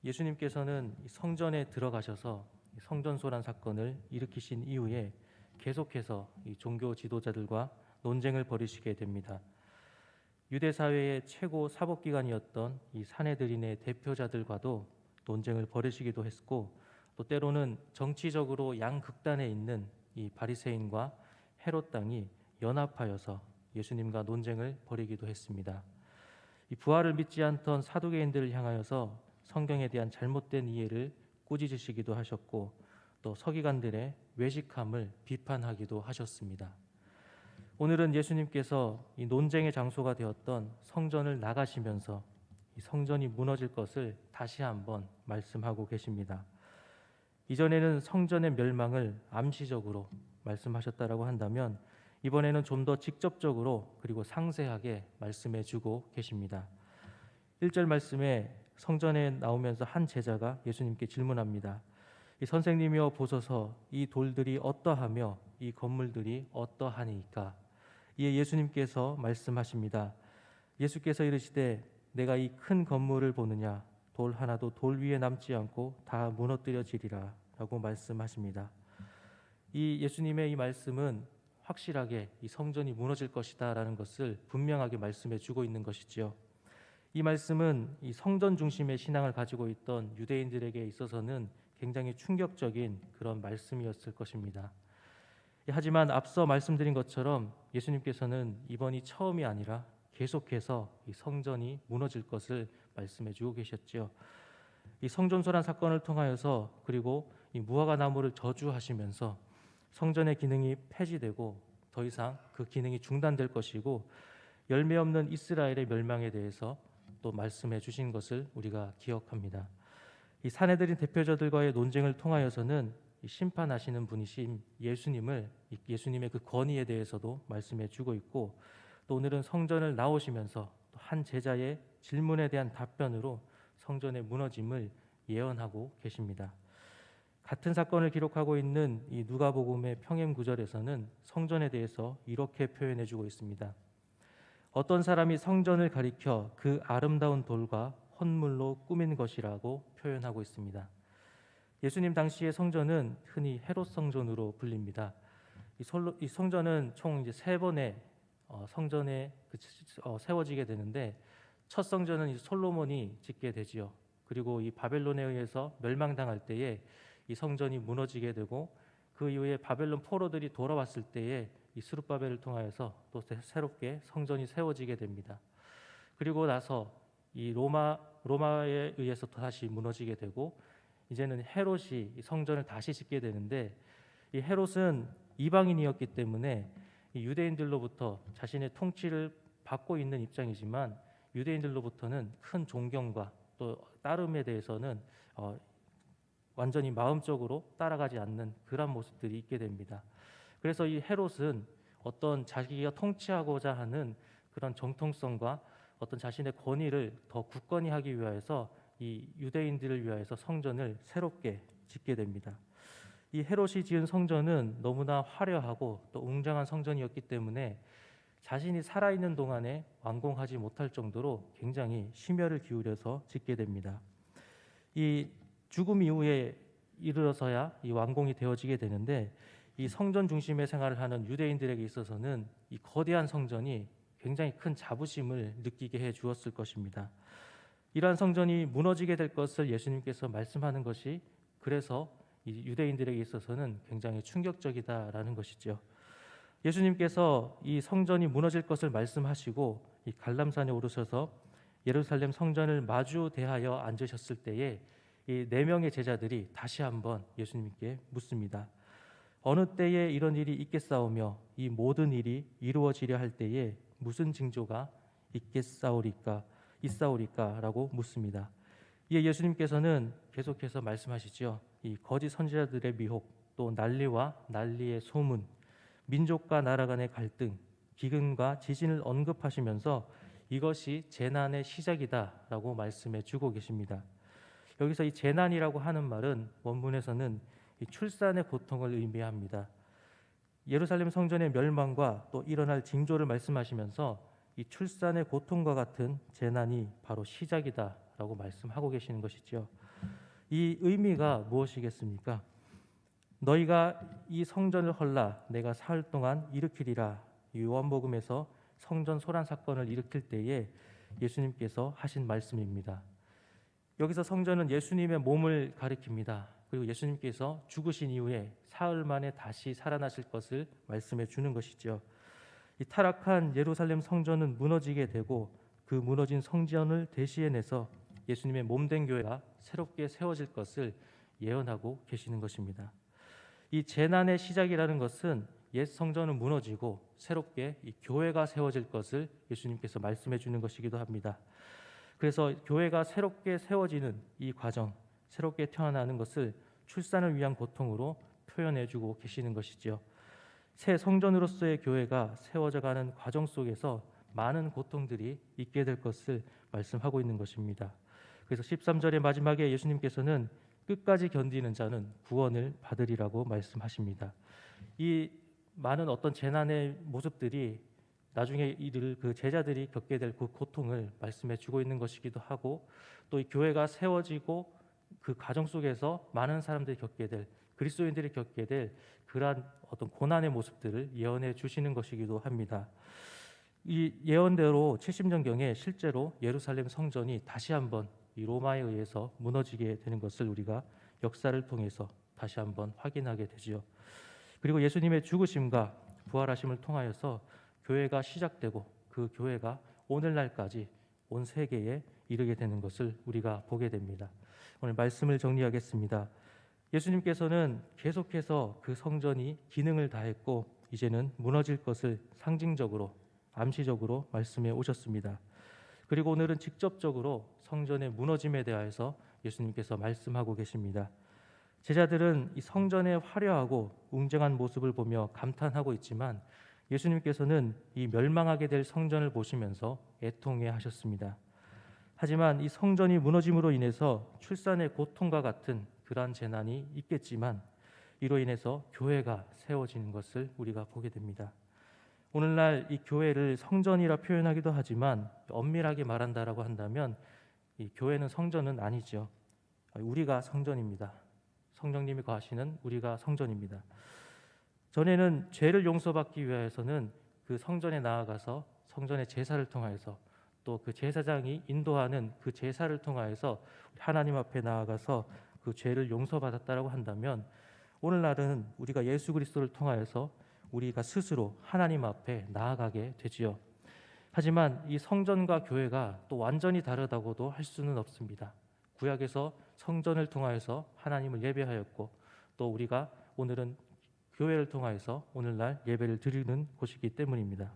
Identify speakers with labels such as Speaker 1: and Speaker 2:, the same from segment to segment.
Speaker 1: 예수님께서는 성전에 들어가셔서 성전소란 사건을 일으키신 이후에 계속해서 이 종교 지도자들과 논쟁을 벌이시게 됩니다. 유대 사회의 최고 사법기관이었던 이 산헤드린의 대표자들과도 논쟁을 벌이시기도 했고, 또 때로는 정치적으로 양극단에 있는 이 바리새인과 헤롯 당이 연합하여서 예수님과 논쟁을 벌이기도 했습니다. 이 부활을 믿지 않던 사두개인들을 향하여서 성경에 대한 잘못된 이해를 꾸짖으시기도 하셨고, 또 서기관들의 외식함을 비판하기도 하셨습니다. 오늘은 예수님께서 이 논쟁의 장소가 되었던 성전을 나가시면서 이 성전이 무너질 것을 다시 한번 말씀하고 계십니다. 이전에는 성전의 멸망을 암시적으로 말씀하셨다라고 한다면, 이번에는 좀 더 직접적으로 그리고 상세하게 말씀해 주고 계십니다. 1절 말씀에 성전에 나오면서 한 제자가 예수님께 질문합니다. 이 선생님이여 보소서, 이 돌들이 어떠하며 이 건물들이 어떠하니까? 이에 예수님께서 말씀하십니다. 예수께서 이르시되 내가 이 큰 건물을 보느냐? 돌 하나도 돌 위에 남지 않고 다 무너뜨려지리라 라고 말씀하십니다. 이 예수님의 이 말씀은 확실하게 이 성전이 무너질 것이다 라는 것을 분명하게 말씀해 주고 있는 것이지요. 이 말씀은 이 성전 중심의 신앙을 가지고 있던 유대인들에게 있어서는 굉장히 충격적인 그런 말씀이었을 것입니다. 하지만 앞서 말씀드린 것처럼 예수님께서는 이번이 처음이 아니라 계속해서 이 성전이 무너질 것을 말씀해 주고 계셨죠. 이 성전소란 사건을 통하여서, 그리고 이 무화과 나무를 저주하시면서 성전의 기능이 폐지되고 더 이상 그 기능이 중단될 것이고, 열매 없는 이스라엘의 멸망에 대해서 또 말씀해 주신 것을 우리가 기억합니다. 이 산헤드린 대표자들과의 논쟁을 통하여서는 이 심판하시는 분이신 예수님의 그 권위에 대해서도 말씀해 주고 있고, 또 오늘은 성전을 나오시면서 또 한 제자의 질문에 대한 답변으로 성전의 무너짐을 예언하고 계십니다. 같은 사건을 기록하고 있는 이 누가복음의 평행 구절에서는 성전에 대해서 이렇게 표현해 주고 있습니다. 어떤 사람이 성전을 가리켜 그 아름다운 돌과 헌물로 꾸민 것이라고 표현하고 있습니다. 예수님 당시의 성전은 흔히 헤롯 성전으로 불립니다. 이 성전은 총 이제 세 번의 성전에 세워지게 되는데, 첫 성전은 이 솔로몬이 짓게 되지요. 그리고 이 바벨론에 의해서 멸망당할 때에 이 성전이 무너지게 되고, 그 이후에 바벨론 포로들이 돌아왔을 때에 이 스룹바벨을 통하여서 또 새롭게 성전이 세워지게 됩니다. 그리고 나서 이 로마에 의해서 다시 무너지게 되고, 이제는 헤롯이 이 성전을 다시 짓게 되는데, 이 헤롯은 이방인이었기 때문에 이 유대인들로부터 자신의 통치를 받고 있는 입장이지만, 유대인들로부터는 큰 존경과 또 따름에 대해서는 완전히 마음적으로 따라가지 않는 그런 모습들이 있게 됩니다. 그래서 이 헤롯은 어떤 자기가 통치하고자 하는 그런 정통성과 어떤 자신의 권위를 더 굳건히 하기 위하여서 이 유대인들을 위하여서 성전을 새롭게 짓게 됩니다. 이 헤롯이 지은 성전은 너무나 화려하고 또 웅장한 성전이었기 때문에 자신이 살아있는 동안에 완공하지 못할 정도로 굉장히 심혈을 기울여서 짓게 됩니다. 이 죽음 이후에 이르러서야 이 완공이 되어지게 되는데, 이 성전 중심의 생활을 하는 유대인들에게 있어서는 이 거대한 성전이 굉장히 큰 자부심을 느끼게 해 주었을 것입니다. 이러한 성전이 무너지게 될 것을 예수님께서 말씀하는 것이 그래서 이 유대인들에게 있어서는 굉장히 충격적이다라는 것이죠. 예수님께서 이 성전이 무너질 것을 말씀하시고 이 갈람산에 오르셔서 예루살렘 성전을 마주 대하여 앉으셨을 때에 이 4명의 제자들이 다시 한번 예수님께 묻습니다. 어느 때에 이런 일이 있겠사오며 이 모든 일이 이루어지려 할 때에 무슨 징조가 있사오리까 라고 묻습니다. 이에 예수님께서는 계속해서 말씀하시죠. 이 거짓 선지자들의 미혹, 또 난리의 소문, 민족과 나라 간의 갈등, 기근과 지진을 언급하시면서 이것이 재난의 시작이다라고 말씀해 주고 계십니다. 여기서 이 재난이라고 하는 말은 원문에서는 이 출산의 고통을 의미합니다. 예루살렘 성전의 멸망과 또 일어날 징조를 말씀하시면서 이 출산의 고통과 같은 재난이 바로 시작이다라고 말씀하고 계시는 것이죠. 이 의미가 무엇이겠습니까? 너희가 이 성전을 헐라 내가 사흘 동안 일으키리라. 요한복음에서 성전 소란 사건을 일으킬 때에 예수님께서 하신 말씀입니다. 여기서 성전은 예수님의 몸을 가리킵니다. 그리고 예수님께서 죽으신 이후에 사흘 만에 다시 살아나실 것을 말씀해 주는 것이죠. 이 타락한 예루살렘 성전은 무너지게 되고 그 무너진 성전을 대신해서 예수님의 몸된 교회가 새롭게 세워질 것을 예언하고 계시는 것입니다. 이 재난의 시작이라는 것은 옛 성전은 무너지고 새롭게 이 교회가 세워질 것을 예수님께서 말씀해 주는 것이기도 합니다. 그래서 교회가 새롭게 세워지는 이 과정, 새롭게 태어나는 것을 출산을 위한 고통으로 표현해 주고 계시는 것이지요. 새 성전으로서의 교회가 세워져가는 과정 속에서 많은 고통들이 있게 될 것을 말씀하고 있는 것입니다. 그래서 13절의 마지막에 예수님께서는 끝까지 견디는 자는 구원을 받으리라고 말씀하십니다. 이 많은 어떤 재난의 모습들이 나중에 이를 그 제자들이 겪게 될 그 고통을 말씀해 주고 있는 것이기도 하고, 또 이 교회가 세워지고 그 과정 속에서 많은 사람들이 겪게 될, 그리스도인들이 겪게 될 그러한 어떤 고난의 모습들을 예언해 주시는 것이기도 합니다. 이 예언대로 70년경에 실제로 예루살렘 성전이 다시 한번 이 로마에 의해서 무너지게 되는 것을 우리가 역사를 통해서 다시 한번 확인하게 되지요. 그리고 예수님의 죽으심과 부활하심을 통하여서 교회가 시작되고 그 교회가 오늘날까지 온 세계에 이르게 되는 것을 우리가 보게 됩니다. 오늘 말씀을 정리하겠습니다. 예수님께서는 계속해서 그 성전이 기능을 다했고 이제는 무너질 것을 상징적으로, 암시적으로 말씀해 오셨습니다. 그리고 오늘은 직접적으로 성전의 무너짐에 대하여서 예수님께서 말씀하고 계십니다. 제자들은 이 성전의 화려하고 웅장한 모습을 보며 감탄하고 있지만 예수님께서는 이 멸망하게 될 성전을 보시면서 애통해 하셨습니다. 하지만 이 성전이 무너짐으로 인해서 출산의 고통과 같은 그러한 재난이 있겠지만 이로 인해서 교회가 세워지는 것을 우리가 보게 됩니다. 오늘날 이 교회를 성전이라 표현하기도 하지만 엄밀하게 말한다라고 한다면 이 교회는 성전은 아니죠. 우리가 성전입니다. 성령님이 거하시는 우리가 성전입니다. 전에는 죄를 용서받기 위해서는 그 성전에 나아가서 성전의 제사를 통하여서 또 그 제사장이 인도하는 그 제사를 통하여서 하나님 앞에 나아가서 그 죄를 용서받았다라고 한다면 오늘날은 우리가 예수 그리스도를 통하여서 우리가 스스로 하나님 앞에 나아가게 되지요. 하지만 이 성전과 교회가 또 완전히 다르다고도 할 수는 없습니다. 구약에서 성전을 통하여서 하나님을 예배하였고 또 우리가 오늘은 교회를 통하여서 오늘날 예배를 드리는 곳이기 때문입니다.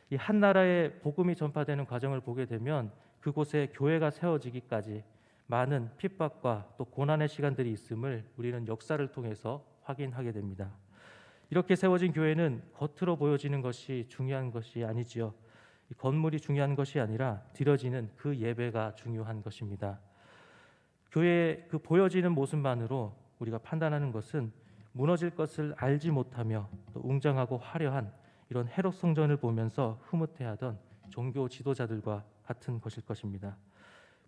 Speaker 1: 이 한 나라의 복음이 전파되는 과정을 보게 되면 그곳에 교회가 세워지기까지 많은 핍박과 또 고난의 시간들이 있음을 우리는 역사를 통해서 확인하게 됩니다. 이렇게 세워진 교회는 겉으로 보여지는 것이 중요한 것이 아니지요. 이 건물이 중요한 것이 아니라 드려지는 그 예배가 중요한 것입니다. 교회의 그 보여지는 모습만으로 우리가 판단하는 것은 무너질 것을 알지 못하며 또 웅장하고 화려한 이런 헤롯 성전을 보면서 흐뭇해하던 종교 지도자들과 같은 것일 것입니다.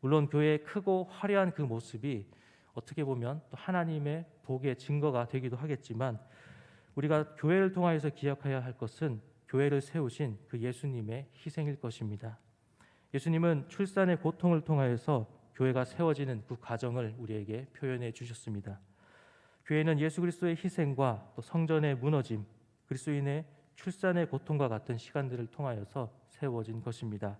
Speaker 1: 물론 교회의 크고 화려한 그 모습이 어떻게 보면 또 하나님의 복의 증거가 되기도 하겠지만 우리가 교회를 통하여서 기억해야 할 것은 교회를 세우신 그 예수님의 희생일 것입니다. 예수님은 출산의 고통을 통하여서 교회가 세워지는 그 과정을 우리에게 표현해 주셨습니다. 교회는 예수 그리스도의 희생과 또 성전의 무너짐, 그리스도인의 출산의 고통과 같은 시간들을 통하여서 세워진 것입니다.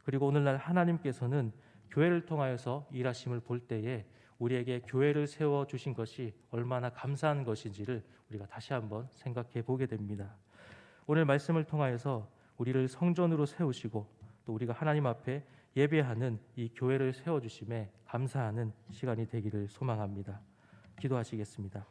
Speaker 1: 그리고 오늘날 하나님께서는 교회를 통하여서 일하심을 볼 때에 우리에게 교회를 세워주신 것이 얼마나 감사한 것인지를 우리가 다시 한번 생각해 보게 됩니다. 오늘 말씀을 통하여서 우리를 성전으로 세우시고 또 우리가 하나님 앞에 예배하는 이 교회를 세워주심에 감사하는 시간이 되기를 소망합니다. 기도하시겠습니다.